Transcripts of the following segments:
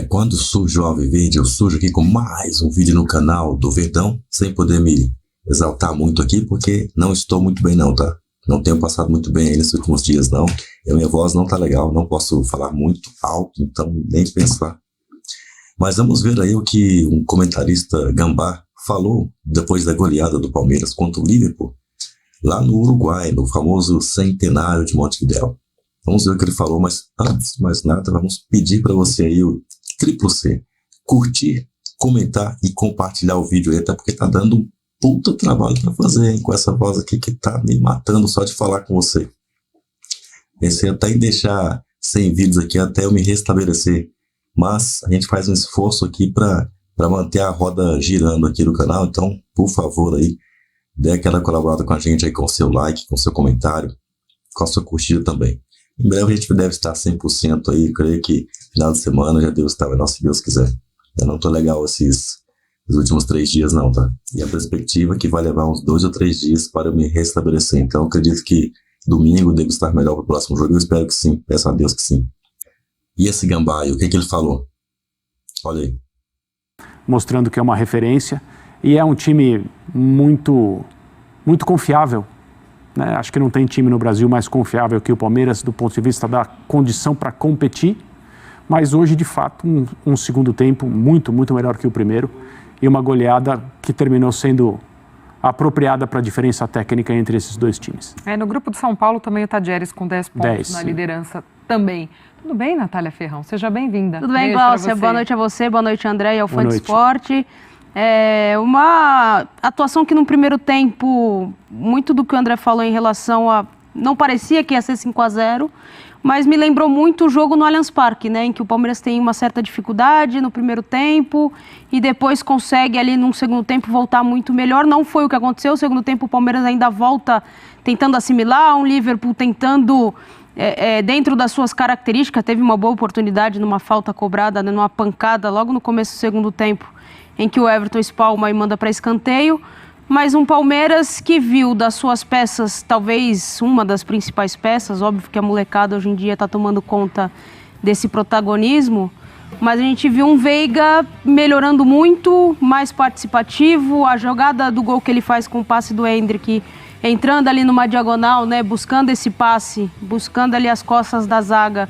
Quando surge o Alviverde, eu surjo aqui com mais um vídeo no canal do Verdão, sem poder me exaltar muito aqui, porque não estou muito bem não, tá? Não tenho passado muito bem aí nesses últimos dias, não. E a minha voz não tá legal, não posso falar muito alto, então nem pensar. Mas vamos ver aí o que um comentarista gambá falou depois da goleada do Palmeiras contra o Liverpool, lá no Uruguai, no famoso Centenário de Montevidéu. Vamos ver o que ele falou, mas antes de mais nada, vamos pedir para você aí, o triplo C, curtir, comentar e compartilhar o vídeo aí, até porque tá dando um puta trabalho para fazer, hein, com essa voz aqui que tá me matando só de falar com você. Pensei até em deixar 100 vídeos aqui até eu me restabelecer, mas a gente faz um esforço aqui para manter a roda girando aqui no canal, então, por favor aí, dê aquela colaborada com a gente aí com o seu like, com o seu comentário, com a sua curtida também. Em breve a gente deve estar 100% aí, creio que final de semana já deve estar, mas se Deus quiser. Eu não tô legal esses últimos 3 dias não, tá? E a perspectiva é que vai levar uns 2 ou 3 dias para eu me restabelecer. Então eu acredito que domingo devo estar melhor para o próximo jogo. Eu espero que sim, peço a Deus que sim. E esse gambá aí, o que ele falou? Olha aí. Mostrando que é uma referência e é um time muito confiável. Né? Acho que não tem time no Brasil mais confiável que o Palmeiras do ponto de vista da condição para competir, mas hoje de fato um segundo tempo muito melhor que o primeiro e uma goleada que terminou sendo apropriada para a diferença técnica entre esses dois times. No grupo de São Paulo também o Tadieres com 10 pontos na liderança também. Tudo bem, Natália Ferrão? Seja bem-vinda. Tudo bem, Glaucia? Boa noite a você, boa noite, André, e ao Fã de Esporte. Uma atuação que no primeiro tempo, muito do que o André falou em relação a... Não parecia que ia ser 5-0, mas me lembrou muito o jogo no Allianz Parque, né, em que o Palmeiras tem uma certa dificuldade no primeiro tempo e depois consegue ali num segundo tempo voltar muito melhor. Não foi o que aconteceu, no segundo tempo o Palmeiras ainda volta tentando assimilar, um Liverpool tentando... dentro das suas características, teve uma boa oportunidade numa falta cobrada, né, numa pancada logo no começo do segundo tempo, em que o Everton espalma e manda para escanteio, mas um Palmeiras que viu das suas peças, talvez uma das principais peças, óbvio que a molecada hoje em dia está tomando conta desse protagonismo, mas a gente viu um Veiga melhorando muito, mais participativo, a jogada do gol que ele faz com o passe do Endrick, entrando ali numa diagonal, né, buscando esse passe, buscando ali as costas da zaga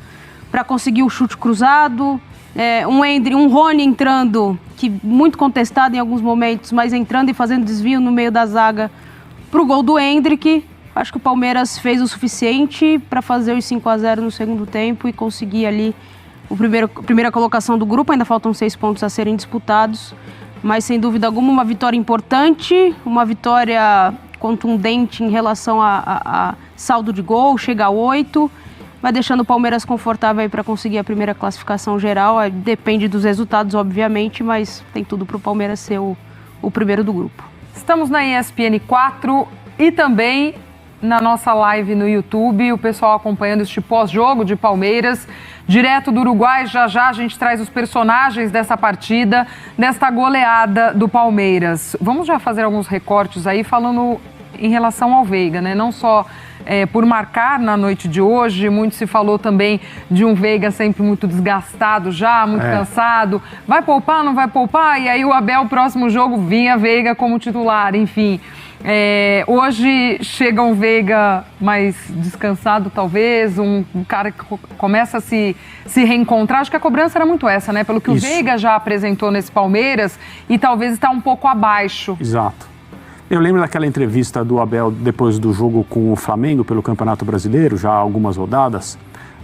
para conseguir o chute cruzado, um Rony entrando, que muito contestado em alguns momentos, mas entrando e fazendo desvio no meio da zaga para o gol do Endrick. Acho que o Palmeiras fez o suficiente para fazer os 5-0 no segundo tempo e conseguir ali a primeira colocação do grupo. Ainda faltam 6 pontos a serem disputados, mas sem dúvida alguma uma vitória importante, uma vitória contundente em relação a saldo de gol, chega a 8, vai deixando o Palmeiras confortável aí para conseguir a primeira classificação geral. Depende dos resultados, obviamente, mas tem tudo para o Palmeiras ser o primeiro do grupo. Estamos na ESPN 4 e também na nossa live no YouTube, o pessoal acompanhando este pós-jogo de Palmeiras, direto do Uruguai. Já a gente traz os personagens dessa partida, desta goleada do Palmeiras. Vamos já fazer alguns recortes aí, falando em relação ao Veiga, né? Não só por marcar na noite de hoje, muito se falou também de um Veiga sempre muito desgastado já, muito cansado. Vai poupar, não vai poupar? E aí o Abel, próximo jogo, vinha Veiga como titular, enfim. Hoje chega um Veiga mais descansado, talvez, um cara que começa a se reencontrar. Acho que a cobrança era muito essa, né? Pelo que o Veiga já apresentou nesse Palmeiras e talvez está um pouco abaixo. Exato. Eu lembro daquela entrevista do Abel depois do jogo com o Flamengo pelo Campeonato Brasileiro, já há algumas rodadas.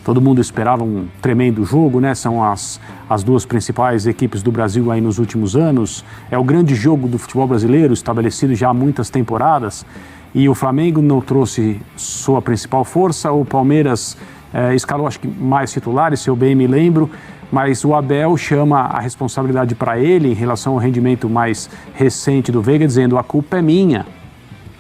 Todo mundo esperava um tremendo jogo, né? São as duas principais equipes do Brasil aí nos últimos anos. É o grande jogo do futebol brasileiro, estabelecido já há muitas temporadas. E o Flamengo não trouxe sua principal força. O Palmeiras escalou, acho que, mais titulares, se eu bem me lembro. Mas o Abel chama a responsabilidade para ele em relação ao rendimento mais recente do Veiga, dizendo: a culpa é minha.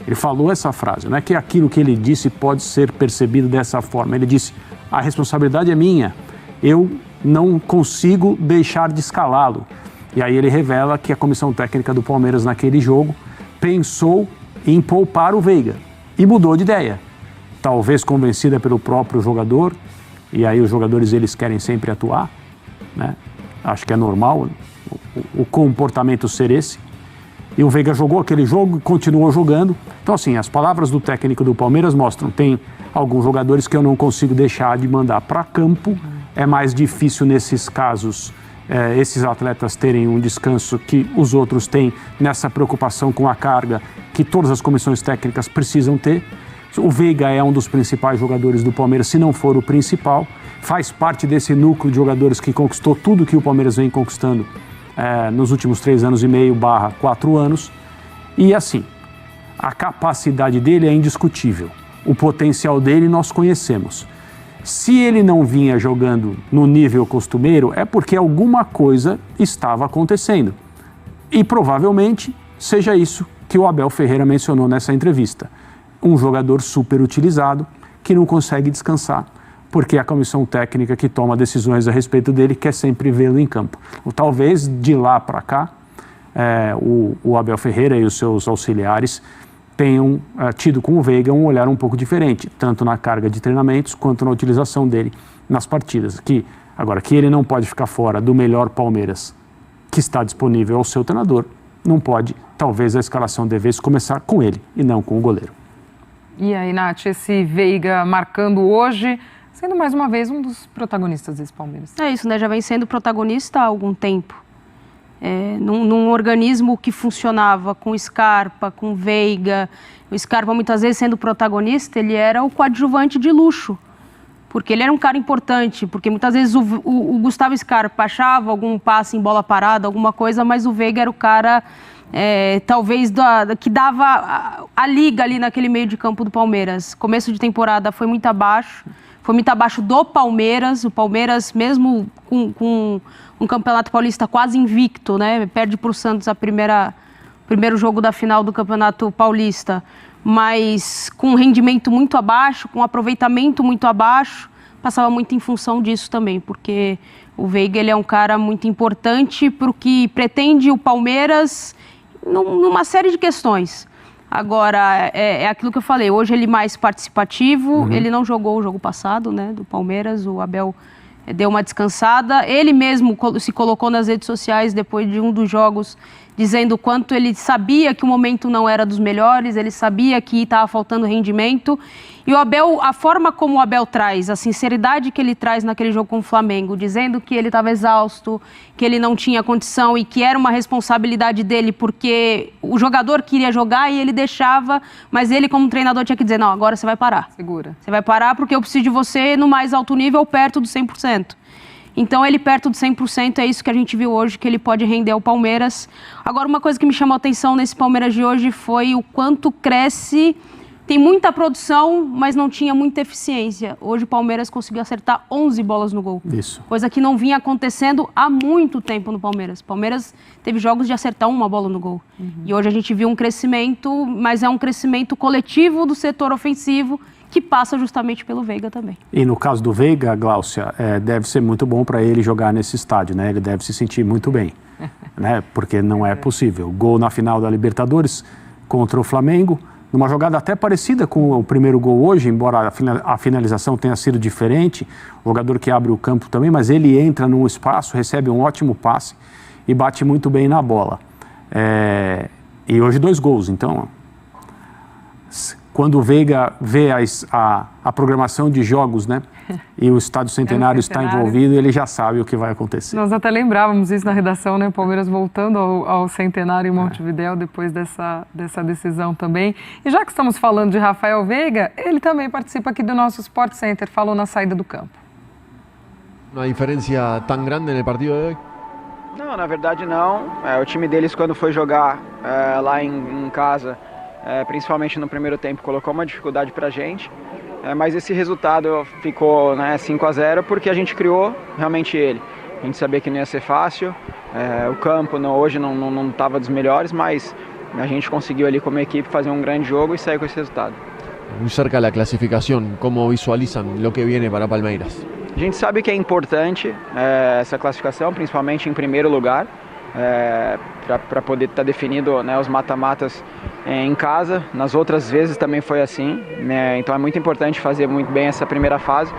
Ele falou essa frase, não é que aquilo que ele disse pode ser percebido dessa forma. Ele disse: a responsabilidade é minha, eu não consigo deixar de escalá-lo. E aí ele revela que a comissão técnica do Palmeiras naquele jogo pensou em poupar o Veiga e mudou de ideia. Talvez convencida pelo próprio jogador, e aí os jogadores eles querem sempre atuar, né? acho que é normal o comportamento ser esse. E o Veiga jogou aquele jogo e continuou jogando. Então, assim, as palavras do técnico do Palmeiras mostram, tem alguns jogadores que eu não consigo deixar de mandar para campo. É mais difícil nesses casos, esses atletas terem um descanso que os outros têm nessa preocupação com a carga que todas as comissões técnicas precisam ter. O Veiga é um dos principais jogadores do Palmeiras, se não for o principal. Faz parte desse núcleo de jogadores que conquistou tudo que o Palmeiras vem conquistando nos últimos 3 anos e meio / 4 anos. E assim, a capacidade dele é indiscutível. O potencial dele nós conhecemos. Se ele não vinha jogando no nível costumeiro, é porque alguma coisa estava acontecendo. E provavelmente seja isso que o Abel Ferreira mencionou nessa entrevista. Um jogador super utilizado que não consegue descansar, porque é a comissão técnica que toma decisões a respeito dele quer sempre vê-lo em campo. Ou talvez de lá para cá, o Abel Ferreira e os seus auxiliares tenham tido com o Veiga um olhar um pouco diferente, tanto na carga de treinamentos quanto na utilização dele nas partidas. Agora, que ele não pode ficar fora do melhor Palmeiras que está disponível ao seu treinador, não pode, talvez a escalação devesse começar com ele e não com o goleiro. E aí, Nath, esse Veiga marcando hoje, sendo mais uma vez um dos protagonistas desse Palmeiras. É isso, né? Já vem sendo protagonista há algum tempo. Num organismo que funcionava com Scarpa, com Veiga, o Scarpa muitas vezes sendo protagonista, ele era o coadjuvante de luxo, porque ele era um cara importante, porque muitas vezes o Gustavo Scarpa achava algum passe em bola parada, alguma coisa, mas o Veiga era o cara, talvez, que dava a liga ali naquele meio de campo do Palmeiras. Começo de temporada foi muito abaixo do Palmeiras. O Palmeiras, mesmo com um Campeonato Paulista quase invicto, né? Perde para o Santos primeiro jogo da final do Campeonato Paulista, mas com um rendimento muito abaixo, com um aproveitamento muito abaixo, passava muito em função disso também, porque o Veiga ele é um cara muito importante para o que pretende o Palmeiras numa série de questões. Agora, é aquilo que eu falei, hoje ele mais participativo, ele não jogou o jogo passado, né, do Palmeiras, o Abel deu uma descansada, ele mesmo se colocou nas redes sociais depois de um dos jogos, dizendo o quanto ele sabia que o momento não era dos melhores, ele sabia que estava faltando rendimento, e o Abel, a forma como o Abel traz, a sinceridade que ele traz naquele jogo com o Flamengo, dizendo que ele estava exausto, que ele não tinha condição e que era uma responsabilidade dele porque o jogador queria jogar e ele deixava, mas ele como treinador tinha que dizer, não, agora você vai parar. Segura. Você vai parar porque eu preciso de você no mais alto nível, perto do 100%. Então, ele perto do 100%, é isso que a gente viu hoje, que ele pode render ao Palmeiras. Agora, uma coisa que me chamou a atenção nesse Palmeiras de hoje foi o quanto cresce. Tem muita produção, mas não tinha muita eficiência. Hoje o Palmeiras conseguiu acertar 11 bolas no gol. Isso. Coisa que não vinha acontecendo há muito tempo no Palmeiras. O Palmeiras teve jogos de acertar uma bola no gol. E hoje a gente viu um crescimento, mas é um crescimento coletivo do setor ofensivo, que passa justamente pelo Veiga também. E no caso do Veiga, Gláucia, deve ser muito bom para ele jogar nesse estádio, né? Ele deve se sentir muito bem, né? Porque não é possível. Gol na final da Libertadores contra o Flamengo, numa jogada até parecida com o primeiro gol hoje, embora a finalização tenha sido diferente, o jogador que abre o campo também, mas ele entra num espaço, recebe um ótimo passe e bate muito bem na bola. E hoje 2 gols, então... Quando o Veiga vê a programação de jogos, né, e o Estádio Centenário está envolvido, ele já sabe o que vai acontecer. Nós até lembrávamos isso na redação, né, o Palmeiras voltando ao Centenário em Montevidéu depois dessa decisão também. E já que estamos falando de Rafael Veiga, ele também participa aqui do nosso Sport Center, falou na saída do campo. Uma diferença tão grande no partido de hoje? Não, na verdade não. O time deles, quando foi jogar lá em casa, principalmente no primeiro tempo, colocou uma dificuldade para a gente, mas esse resultado ficou 5-0 porque a gente criou realmente ele. A gente sabia que não ia ser fácil, o campo hoje não estava dos melhores, mas a gente conseguiu ali como equipe fazer um grande jogo e sair com esse resultado. Muito cerca da classificação, como visualizam o que vem para Palmeiras? A gente sabe que é importante essa classificação, principalmente em primeiro lugar, para poder estar definido os mata-matas em casa. Nas outras vezes também foi assim, né? Então é muito importante fazer muito bem essa primeira fase.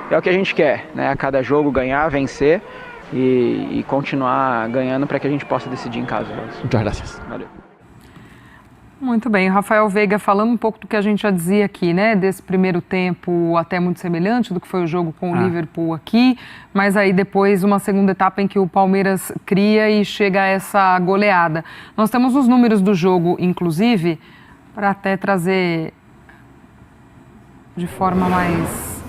É o que a gente quer, né? A cada jogo ganhar, vencer e continuar ganhando para que a gente possa decidir em casa. Muchas gracias. Valeu. Muito bem, Rafael Veiga falando um pouco do que a gente já dizia aqui, né, desse primeiro tempo até muito semelhante do que foi o jogo com o Liverpool aqui, mas aí depois uma segunda etapa em que o Palmeiras cria e chega a essa goleada. Nós temos os números do jogo, inclusive, para até trazer de forma mais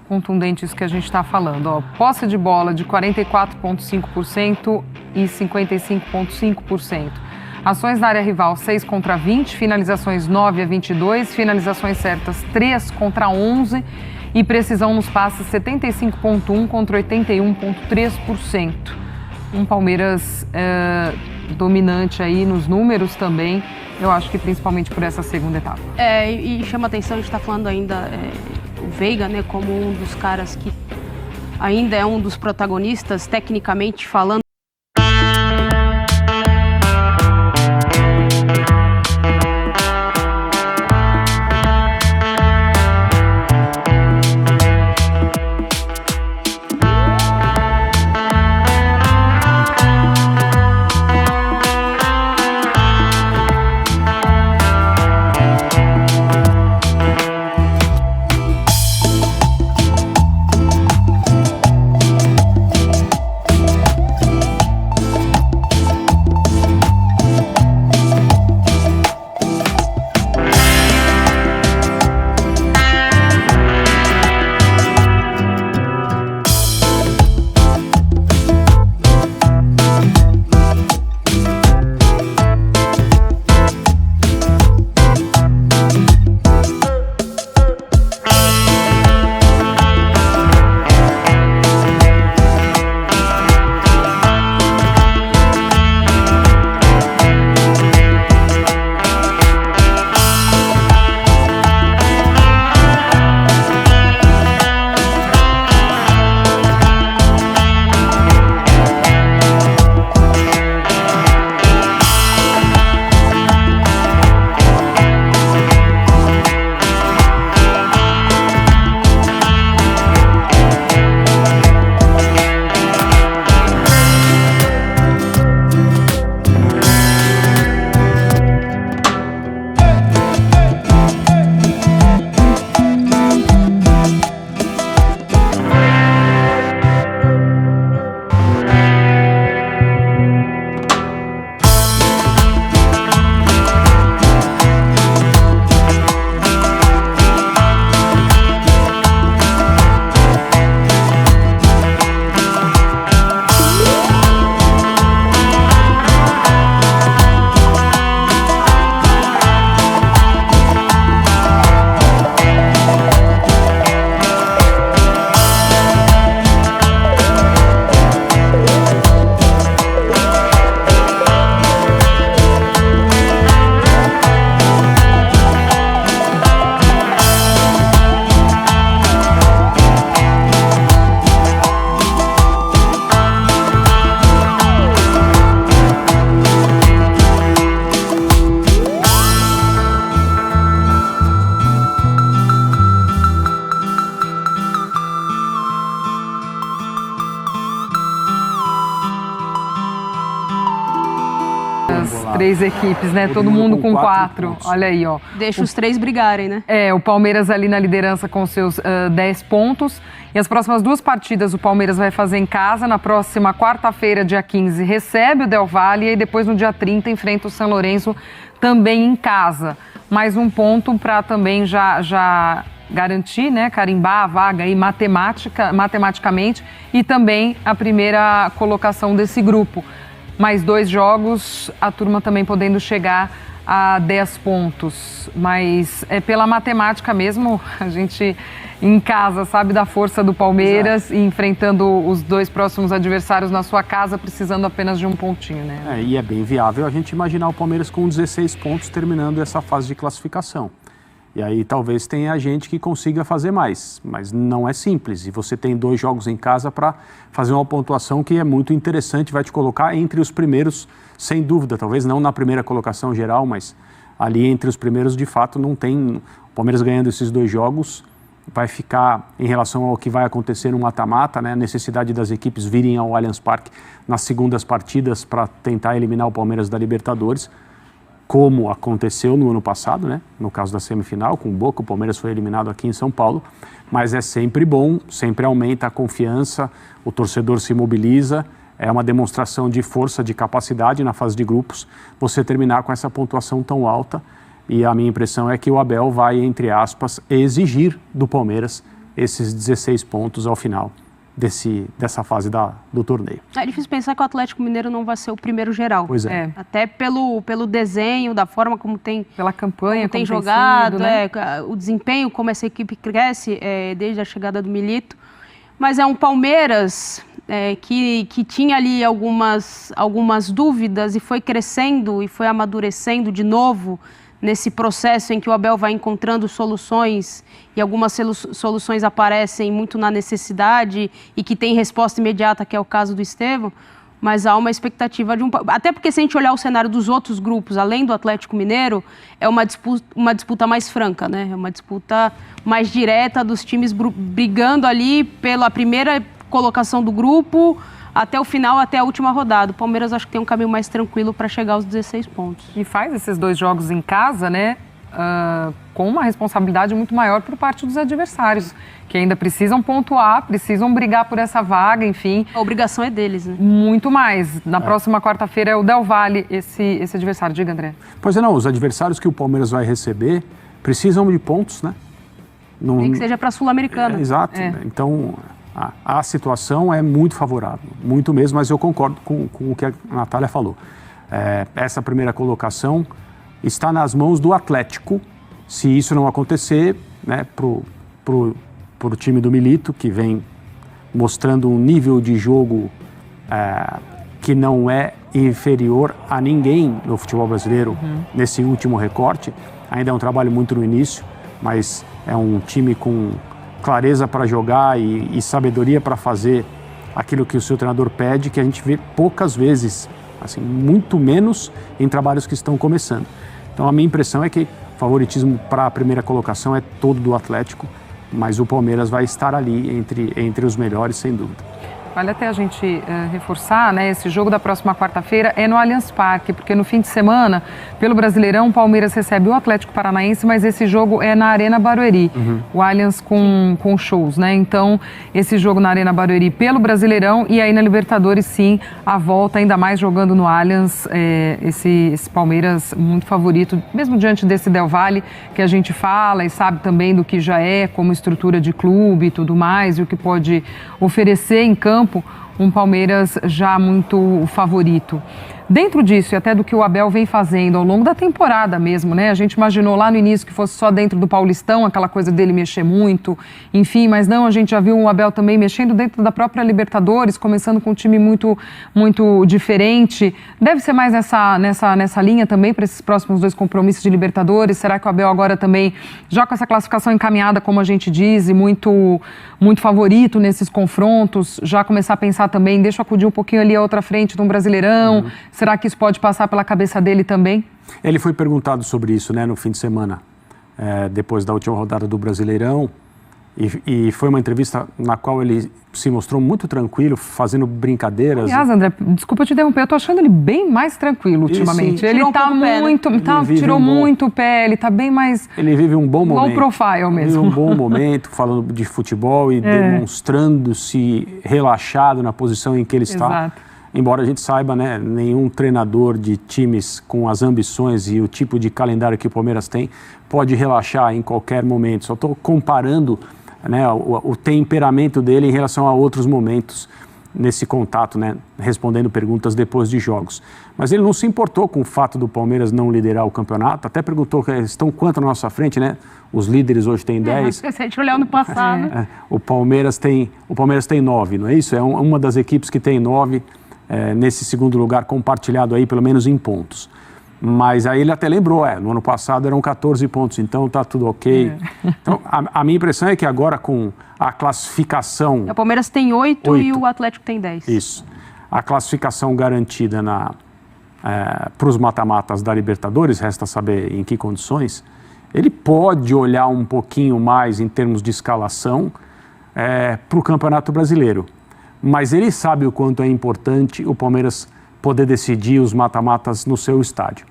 contundente isso que a gente está falando. Ó, posse de bola de 44,5% e 55,5%. Ações na área rival 6 contra 20, finalizações 9 a 22, finalizações certas 3 contra 11 e precisão nos passes 75,1 contra 81,3%. Um Palmeiras dominante aí nos números também, eu acho que principalmente por essa segunda etapa. E chama atenção, a gente está falando ainda o Veiga, né, como um dos caras que ainda é um dos protagonistas, tecnicamente falando. Três equipes, né? Todo mundo com 4. Olha aí, ó. Deixa os 3 brigarem, né? O Palmeiras ali na liderança com seus 10 pontos. E as próximas 2 partidas o Palmeiras vai fazer em casa. Na próxima quarta-feira, dia 15, recebe o Del Valle. E aí depois, no dia 30, enfrenta o São Lourenço também em casa. Mais um ponto para também já garantir, né? Carimbar a vaga aí matematicamente. E também a primeira colocação desse grupo. Mais 2 jogos, a turma também podendo chegar a 10 pontos. Mas é pela matemática mesmo, a gente em casa sabe da força do Palmeiras. Exato. E enfrentando os 2 próximos adversários na sua casa, precisando apenas de um pontinho, né? E é bem viável a gente imaginar o Palmeiras com 16 pontos terminando essa fase de classificação. E aí talvez tenha gente que consiga fazer mais, mas não é simples. E você tem 2 jogos em casa para fazer uma pontuação que é muito interessante, vai te colocar entre os primeiros, sem dúvida. Talvez não na primeira colocação geral, mas ali entre os primeiros, de fato, não tem... O Palmeiras ganhando esses 2 jogos vai ficar em relação ao que vai acontecer no mata-mata, né? A necessidade das equipes virem ao Allianz Parque nas segundas partidas para tentar eliminar o Palmeiras da Libertadores, como aconteceu no ano passado, né? No caso da semifinal, com o Boca, o Palmeiras foi eliminado aqui em São Paulo, mas é sempre bom, sempre aumenta a confiança, o torcedor se mobiliza, é uma demonstração de força, de capacidade na fase de grupos, você terminar com essa pontuação tão alta. E a minha impressão é que o Abel vai, entre aspas, exigir do Palmeiras esses 16 pontos ao final dessa fase do torneio. É difícil pensar que o Atlético Mineiro não vai ser o primeiro geral. Pois é. Até pelo desenho, da forma como tem... Pela campanha, como tem jogado, sido, né? O desempenho, como essa equipe cresce desde a chegada do Milito. Mas é um Palmeiras que tinha ali algumas dúvidas e foi crescendo e foi amadurecendo de novo nesse processo em que o Abel vai encontrando soluções e algumas soluções aparecem muito na necessidade e que tem resposta imediata, que é o caso do Estevão, mas há uma expectativa de até porque se a gente olhar o cenário dos outros grupos, além do Atlético Mineiro, é uma disputa mais franca, né? É uma disputa mais direta dos times brigando ali pela primeira colocação do grupo, até o final, até a última rodada. O Palmeiras acho que tem um caminho mais tranquilo para chegar aos 16 pontos. E faz esses 2 jogos em casa, né, com uma responsabilidade muito maior por parte dos adversários, que ainda precisam pontuar, precisam brigar por essa vaga, enfim. A obrigação é deles, né? Muito mais. Na próxima quarta-feira é o Del Valle, esse adversário. Diga, André. Pois é, não, os adversários que o Palmeiras vai receber precisam de pontos, né? Nem que seja para a Sul-Americana. Exato. Então... A situação é muito favorável, muito mesmo, mas eu concordo com o que a Natália falou. Essa primeira colocação está nas mãos do Atlético. Se isso não acontecer, né, pro time do Milito, que vem mostrando um nível de jogo que não é inferior a ninguém no futebol brasileiro nesse último recorte. Ainda é um trabalho muito no início, mas é um time com clareza para jogar e sabedoria para fazer aquilo que o seu treinador pede, que a gente vê poucas vezes, assim, muito menos em trabalhos que estão começando. Então a minha impressão é que o favoritismo para a primeira colocação é todo do Atlético, mas o Palmeiras vai estar ali entre os melhores, sem dúvida. Vale até a gente reforçar, né? Esse jogo da próxima quarta-feira é no Allianz Parque, porque no fim de semana, pelo Brasileirão, o Palmeiras recebe o Atlético Paranaense, mas esse jogo é na Arena Barueri, o Allianz com shows, né? Então, esse jogo na Arena Barueri pelo Brasileirão e aí na Libertadores, sim, a volta, ainda mais jogando no Allianz, esse Palmeiras muito favorito, mesmo diante desse Del Valle, que a gente fala e sabe também do que já é, como estrutura de clube e tudo mais, e o que pode oferecer em campo, um Palmeiras já muito favorito. Dentro disso e até do que o Abel vem fazendo ao longo da temporada mesmo, né? A gente imaginou lá no início que fosse só dentro do Paulistão, aquela coisa dele mexer muito, enfim, mas não, a gente já viu o Abel também mexendo dentro da própria Libertadores, começando com um time muito, muito diferente. Deve ser mais nessa linha também para esses próximos 2 compromissos de Libertadores. Será que o Abel agora também, já com essa classificação encaminhada, como a gente diz, e muito, muito favorito nesses confrontos, já começar a pensar também, deixa eu acudir um pouquinho ali a outra frente de um Brasileirão? Será que isso pode passar pela cabeça dele também? Ele foi perguntado sobre isso, né, no fim de semana, depois da última rodada do Brasileirão, e foi uma entrevista na qual ele se mostrou muito tranquilo, fazendo brincadeiras. Aliás, André, desculpa te interromper, eu tô achando ele bem mais tranquilo ultimamente. Ele tá muito, tirou muito o pé, ele tá bem mais... Ele vive um bom momento. Low profile mesmo. Vive um bom momento, falando de futebol e demonstrando-se relaxado na posição em que ele está. Exato. Embora a gente saiba, né, nenhum treinador de times com as ambições e o tipo de calendário que o Palmeiras tem pode relaxar em qualquer momento. Só estou comparando, né, o temperamento dele em relação a outros momentos nesse contato, né, respondendo perguntas depois de jogos. Mas ele não se importou com o fato do Palmeiras não liderar o campeonato, até perguntou que estão quanto na nossa frente, né? Os líderes hoje têm 10. Se a gente olhar no passado... O Palmeiras tem 9, não é isso? É uma das equipes que tem 9... nesse segundo lugar compartilhado aí, pelo menos em pontos. Mas aí ele até lembrou, no ano passado eram 14 pontos, então tá tudo ok. Então, a minha impressão é que agora com a classificação... O Palmeiras tem 8 e o Atlético tem 10. Isso. A classificação garantida para os mata-matas da Libertadores, resta saber em que condições, ele pode olhar um pouquinho mais em termos de escalação para o Campeonato Brasileiro. Mas ele sabe o quanto é importante o Palmeiras poder decidir os mata-matas no seu estádio.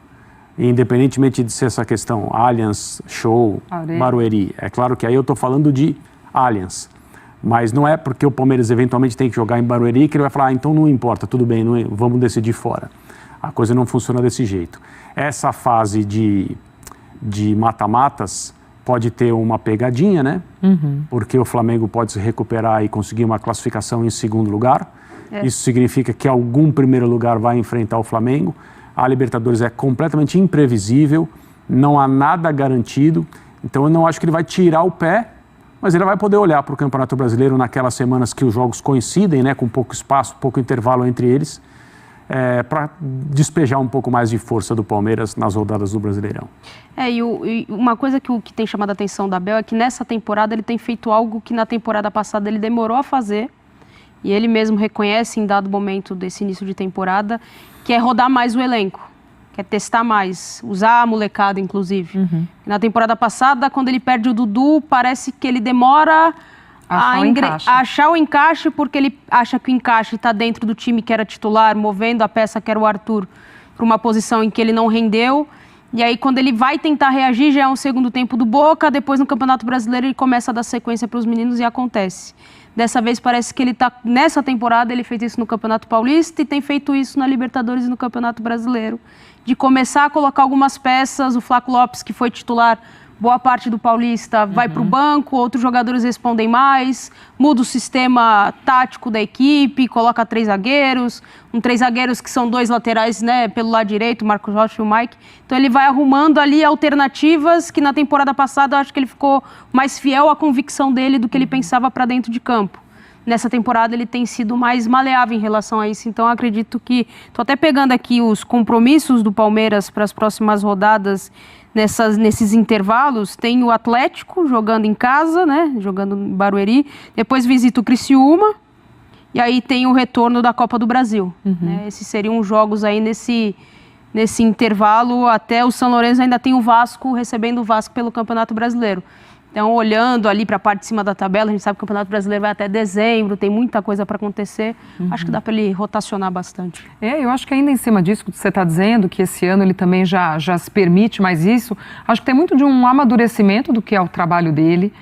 Independentemente de ser essa questão Allianz, Show, Barueri. É claro que aí eu estou falando de Allianz. Mas não é porque o Palmeiras eventualmente tem que jogar em Barueri que ele vai falar, então não importa, tudo bem, vamos decidir fora. A coisa não funciona desse jeito. Essa fase de mata-matas pode ter uma pegadinha, né? Porque o Flamengo pode se recuperar e conseguir uma classificação em segundo lugar. Isso significa que algum primeiro lugar vai enfrentar o Flamengo. A Libertadores é completamente imprevisível, não há nada garantido. Então eu não acho que ele vai tirar o pé, mas ele vai poder olhar para o Campeonato Brasileiro naquelas semanas que os jogos coincidem, né, com pouco espaço, pouco intervalo entre eles, para despejar um pouco mais de força do Palmeiras nas rodadas do Brasileirão. E uma coisa que tem chamado a atenção da Abel é que nessa temporada ele tem feito algo que na temporada passada ele demorou a fazer, e ele mesmo reconhece em dado momento desse início de temporada, que é rodar mais o elenco, que é testar mais, usar a molecada, inclusive. Na temporada passada, quando ele perde o Dudu, parece que ele demora a achar o encaixe, porque ele acha que o encaixe está dentro do time que era titular, movendo a peça que era o Arthur para uma posição em que ele não rendeu. E aí, quando ele vai tentar reagir, já é um segundo tempo do Boca, depois no Campeonato Brasileiro ele começa a dar sequência para os meninos e acontece. Dessa vez parece que ele está, nessa temporada, ele fez isso no Campeonato Paulista e tem feito isso na Libertadores e no Campeonato Brasileiro. De começar a colocar algumas peças, o Flaco Lopes, que foi titular boa parte do Paulista, vai para o banco, outros jogadores respondem mais, muda o sistema tático da equipe, coloca 3 zagueiros, 3 zagueiros que são 2 laterais, né, pelo lado direito, o Marcos Rocha e o Mike. Então ele vai arrumando ali alternativas que na temporada passada eu acho que ele ficou mais fiel à convicção dele do que ele pensava para dentro de campo. Nessa temporada ele tem sido mais maleável em relação a isso, então eu acredito que... Estou até pegando aqui os compromissos do Palmeiras para as próximas rodadas. Nesses intervalos, tem o Atlético jogando em casa, né? Jogando em Barueri. Depois visita o Criciúma. E aí tem o retorno da Copa do Brasil. Né? Esses seriam os jogos aí nesse intervalo. Até o São Lourenço ainda tem o Vasco, recebendo o Vasco pelo Campeonato Brasileiro. Então, olhando ali para a parte de cima da tabela, a gente sabe que o Campeonato Brasileiro vai até dezembro, tem muita coisa para acontecer. Acho que dá para ele rotacionar bastante. Eu acho que ainda em cima disso que você está dizendo, que esse ano ele também já se permite mais isso, acho que tem muito de um amadurecimento do que é o trabalho dele.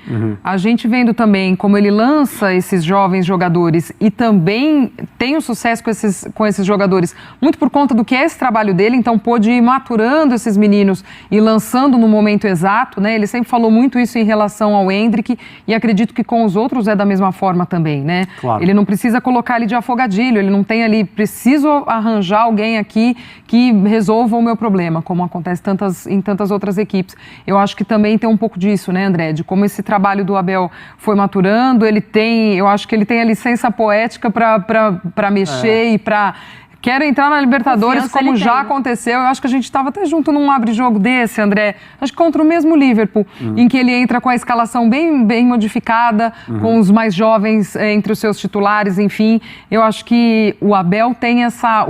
A gente vendo também como ele lança esses jovens jogadores e também tem um sucesso com esses jogadores, muito por conta do que é esse trabalho dele, então pôde ir maturando esses meninos e lançando no momento exato, né? Ele sempre falou muito isso em relação ao Endrick, e acredito que com os outros é da mesma forma também, né? Claro. Ele não precisa colocar ali de afogadilho, ele não tem ali, preciso arranjar alguém aqui que resolva o meu problema, como acontece em tantas outras equipes. Eu acho que também tem um pouco disso, né, André? De como esse trabalho do Abel foi maturando, eu acho que ele tem a licença poética para mexer e para... Quero entrar na Libertadores, como já aconteceu. Eu acho que a gente estava até junto num abre-jogo desse, André. Acho que contra o mesmo Liverpool, em que ele entra com a escalação bem modificada, com os mais jovens entre os seus titulares, enfim. Eu acho que o Abel tem essa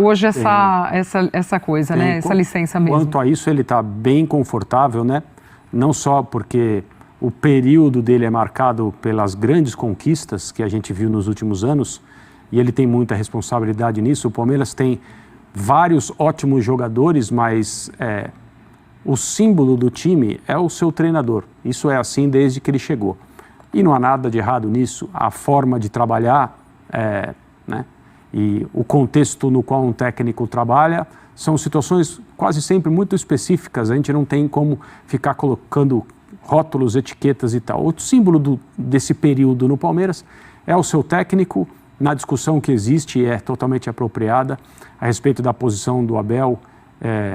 coisa, né? Essa licença mesmo. Quanto a isso, ele está bem confortável, né? Não só porque o período dele é marcado pelas grandes conquistas que a gente viu nos últimos anos, e ele tem muita responsabilidade nisso. O Palmeiras tem vários ótimos jogadores, mas o símbolo do time é o seu treinador. Isso é assim desde que ele chegou. E não há nada de errado nisso. A forma de trabalhar, né? E o contexto no qual um técnico trabalha são situações quase sempre muito específicas. A gente não tem como ficar colocando rótulos, etiquetas e tal. O símbolo desse período no Palmeiras é o seu técnico. Na discussão que existe, é totalmente apropriada a respeito da posição do Abel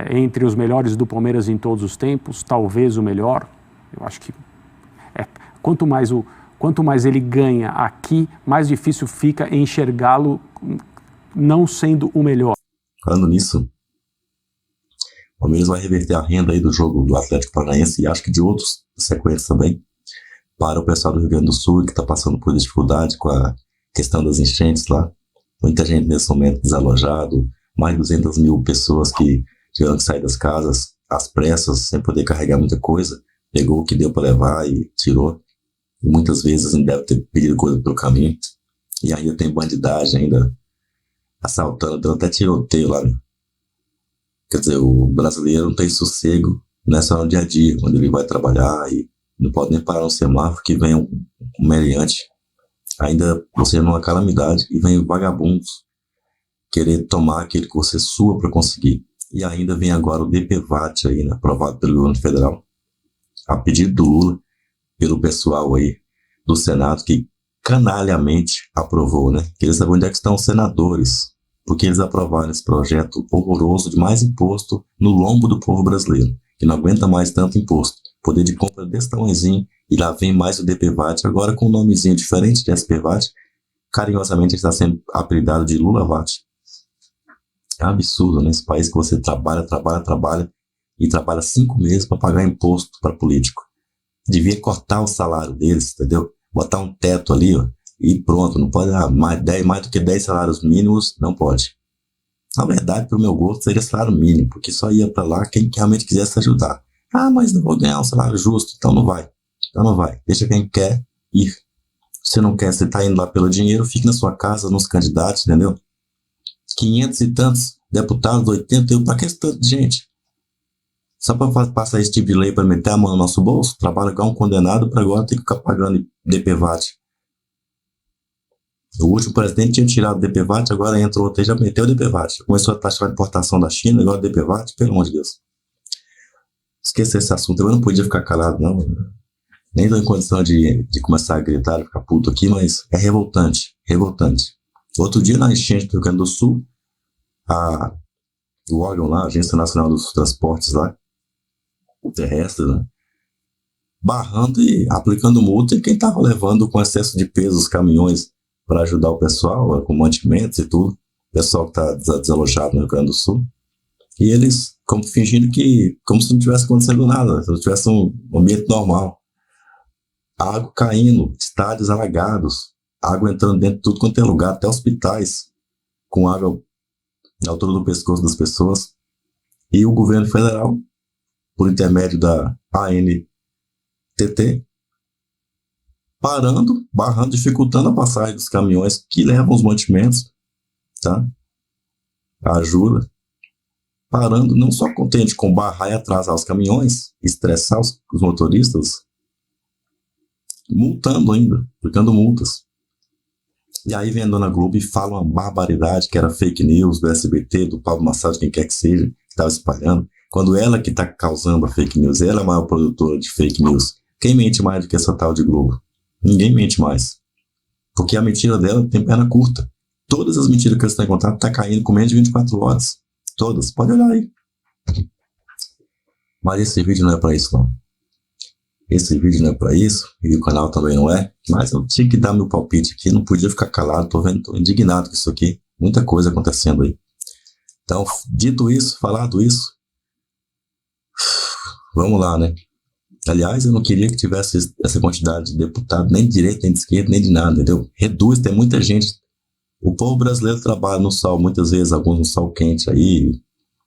entre os melhores do Palmeiras em todos os tempos, talvez o melhor. Eu acho que quanto mais ele ganha aqui, mais difícil fica enxergá-lo não sendo o melhor. Falando nisso, o Palmeiras vai reverter a renda aí do jogo do Atlético Paranaense e acho que de outros sequências também, para o pessoal do Rio Grande do Sul que está passando por dificuldade com a questão das enchentes lá, muita gente nesse momento desalojado, mais de 200 mil pessoas que tiveram que sair das casas às pressas, sem poder carregar muita coisa. pegou o que deu para levar e tirou. E muitas vezes não deve ter pedido coisa pelo caminho. E ainda tem bandidagem, ainda assaltando, dando até tiroteio lá, né? Quer dizer, o brasileiro não tem sossego, não é só no dia a dia, quando ele vai trabalhar e não pode nem parar no semáforo que vem um meliante. Ainda você numa calamidade e vem vagabundos querer tomar aquele que você sua para conseguir. E ainda vem agora o DPVAT aí, né, aprovado pelo governo federal, a pedido do Lula, pelo pessoal aí do Senado, que canalhamente aprovou, né? Queria saber onde é que estão os senadores, porque eles aprovaram esse projeto horroroso de mais imposto no lombo do povo brasileiro, que não aguenta mais tanto imposto. Poder de compra desse tamanhozinho, e lá vem mais o DPVAT, agora com um nomezinho diferente de SPVAT, carinhosamente está sendo apelidado de LulaVAT. É um absurdo, né? Esse país que você trabalha, e trabalha 5 meses para pagar imposto para político. Devia cortar o salário deles, entendeu? Botar um teto ali, ó, e pronto, não pode dar mais do que 10 salários mínimos, não pode. Na verdade, para o meu gosto, seria salário mínimo, porque só ia para lá quem realmente quisesse ajudar. Ah, mas não vou ganhar um salário justo, então não vai. Deixa quem quer ir. Se não quer, você está indo lá pelo dinheiro, fique na sua casa, nos candidatos, entendeu? 500 e tantos deputados, 80, para que esse tanto de gente? Só para passar esse tipo de lei para meter a mão no nosso bolso, trabalha igual um condenado para agora ter que ficar pagando DPVAT. O último presidente tinha tirado o DPVAT, agora entrou outro e já meteu o DPVAT. Começou a taxar a importação da China, agora o DPVAT, pelo amor de Deus. Esqueça esse assunto, eu não podia ficar calado, não. Nem estou em condição de começar a gritar e ficar puto aqui, mas é revoltante. Outro dia na enchente do Rio Grande do Sul, o órgão lá, a Agência Nacional dos Transportes lá, terrestre, né, barrando e aplicando multa em quem estava levando com excesso de peso os caminhões para ajudar o pessoal, com mantimentos e tudo, o pessoal que está desalojado no Rio Grande do Sul. E eles fingindo como se não tivesse acontecendo nada, se não tivesse um ambiente normal. Água caindo, estádios alagados, água entrando dentro de tudo quanto é lugar, até hospitais, com água na altura do pescoço das pessoas. E o governo federal, por intermédio da ANTT, barrando, dificultando a passagem dos caminhões que levam os mantimentos, tá? A ajuda. Parando, não só contente com barrar e atrasar os caminhões, estressar os motoristas, multando ainda, aplicando multas. E aí vem a Dona Globo e fala uma barbaridade que era fake news do SBT, do Pablo Massad, quem quer que seja, que estava espalhando, quando ela que está causando a fake news, ela é a maior produtora de fake news. Quem mente mais do que essa tal de Globo? Ninguém mente mais. Porque a mentira dela tem perna curta. Todas as mentiras que eles estão em contato estão caindo com menos de 24 horas. Todas. Pode olhar aí. Mas esse vídeo não é para isso, não. Esse vídeo não é para isso, e o canal também não é. Mas eu tinha que dar meu palpite aqui, não podia ficar calado, tô indignado com isso aqui. Muita coisa acontecendo aí. Então, dito isso, falado isso, vamos lá, né? Aliás, eu não queria que tivesse essa quantidade de deputados, nem de direita, nem de esquerda, nem de nada, entendeu? Reduz, tem muita gente. O povo brasileiro trabalha no sol, muitas vezes, alguns no sol quente aí,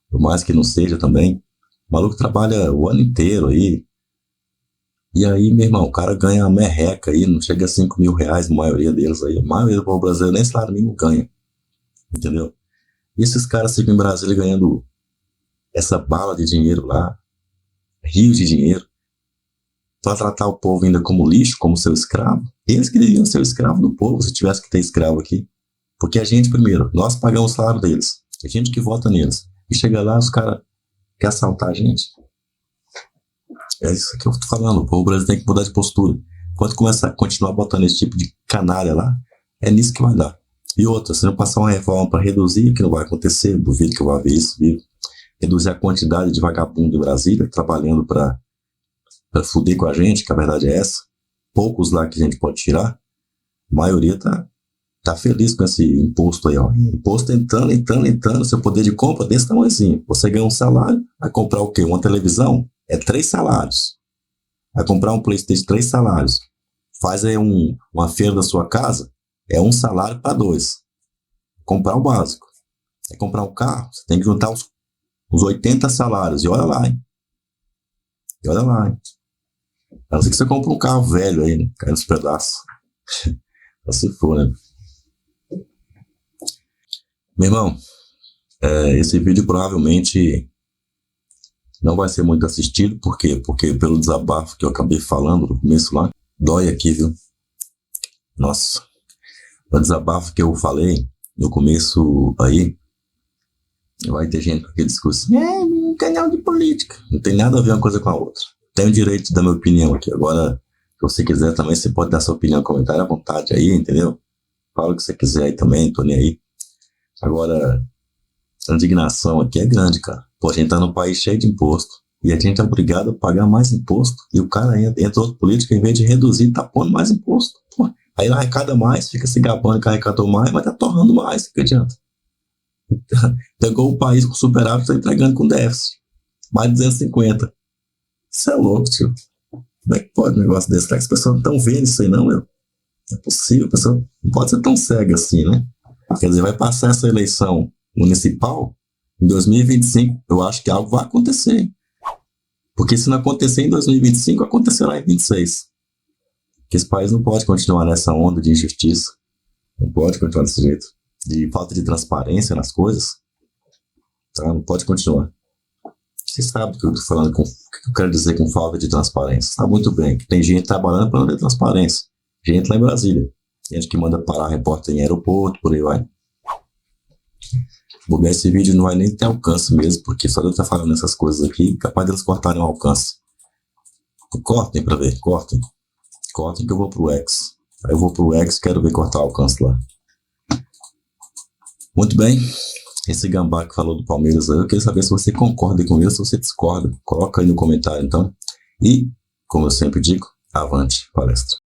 por mais que não seja também. O maluco trabalha o ano inteiro aí. E aí, meu irmão, o cara ganha uma merreca aí, não chega a 5 mil reais, a maioria deles aí. A maioria do povo brasileiro nem salário mínimo ganha, entendeu? E esses caras ficam em Brasília ganhando essa bala de dinheiro lá, rios de dinheiro, para tratar o povo ainda como lixo, como seu escravo. Eles que deveriam ser o escravo do povo, se tivesse que ter escravo aqui. Porque a gente, primeiro, nós pagamos o salário deles. A gente que vota neles. E chega lá, os caras querem assaltar a gente. É isso que eu tô falando. O povo brasileiro tem que mudar de postura. Quando começar a continuar botando esse tipo de canalha lá, é nisso que vai dar. E outra, se não passar uma reforma para reduzir, que não vai acontecer, duvido que eu vá ver isso, viu? Reduzir a quantidade de vagabundo em Brasília, trabalhando para fuder com a gente, que a verdade é essa. Poucos lá que a gente pode tirar. A maioria tá feliz com esse imposto aí, ó. Imposto entrando, seu poder de compra desse tamanhozinho. Você ganha um salário, vai comprar o quê? Uma televisão? É 3 salários. Vai comprar um PlayStation, 3 salários. Faz aí uma feira da sua casa, é 1 salário para 2. Comprar o básico. É comprar um carro, você tem que juntar uns 80 salários. E olha lá, hein? A não ser que você compre um carro velho aí, né? Cai nos pedaços. Só se for, né? Meu irmão, esse vídeo provavelmente não vai ser muito assistido. Por quê? Porque pelo desabafo que eu acabei falando no começo lá, dói aqui, viu? Nossa. O desabafo que eu falei no começo aí, vai ter gente com aquele discurso, um canal de política. Não tem nada a ver uma coisa com a outra. Tenho o direito de dar minha opinião aqui. Agora, se você quiser também, você pode dar sua opinião, comentário à vontade aí, entendeu? Fala o que você quiser aí também, tô nem aí. Agora, a indignação aqui é grande, cara. Pô, a gente tá num país cheio de imposto e a gente é obrigado a pagar mais imposto e o cara entra outro político, em vez de reduzir, tá pondo mais imposto. Pô, aí ele arrecada mais, fica se gabando que arrecadou mais, mas tá torrando mais, que adianta? Pegou o país com superávit e tá entregando com déficit. Mais de 250. Isso é louco, tio. Como é que pode um negócio desse? Será que as pessoas não estão vendo isso aí, não, meu? Não é possível, a pessoa não pode ser tão cega assim, né? Quer dizer, vai passar essa eleição municipal em 2025, eu acho que algo vai acontecer. Porque se não acontecer em 2025, acontecerá em 26. Porque esse país não pode continuar nessa onda de injustiça. Não pode continuar desse jeito. De falta de transparência nas coisas. Tá? Não pode continuar. Você sabe o que eu estou falando, o que eu quero dizer com falta de transparência. Sabe muito bem que tem gente trabalhando para não ter transparência. Gente lá em Brasília. Gente que manda parar repórter em aeroporto, por aí vai. Vou ver, esse vídeo não vai nem ter alcance mesmo, porque só de eu estar falando essas coisas aqui, capaz deles cortarem o alcance. Cortem pra ver, cortem. Cortem que eu vou pro X. Aí eu vou pro X e quero ver cortar o alcance lá. Muito bem. Esse gambá que falou do Palmeiras aí, eu queria saber se você concorda com isso ou se você discorda. Coloca aí no comentário então. E, como eu sempre digo, avante palestra.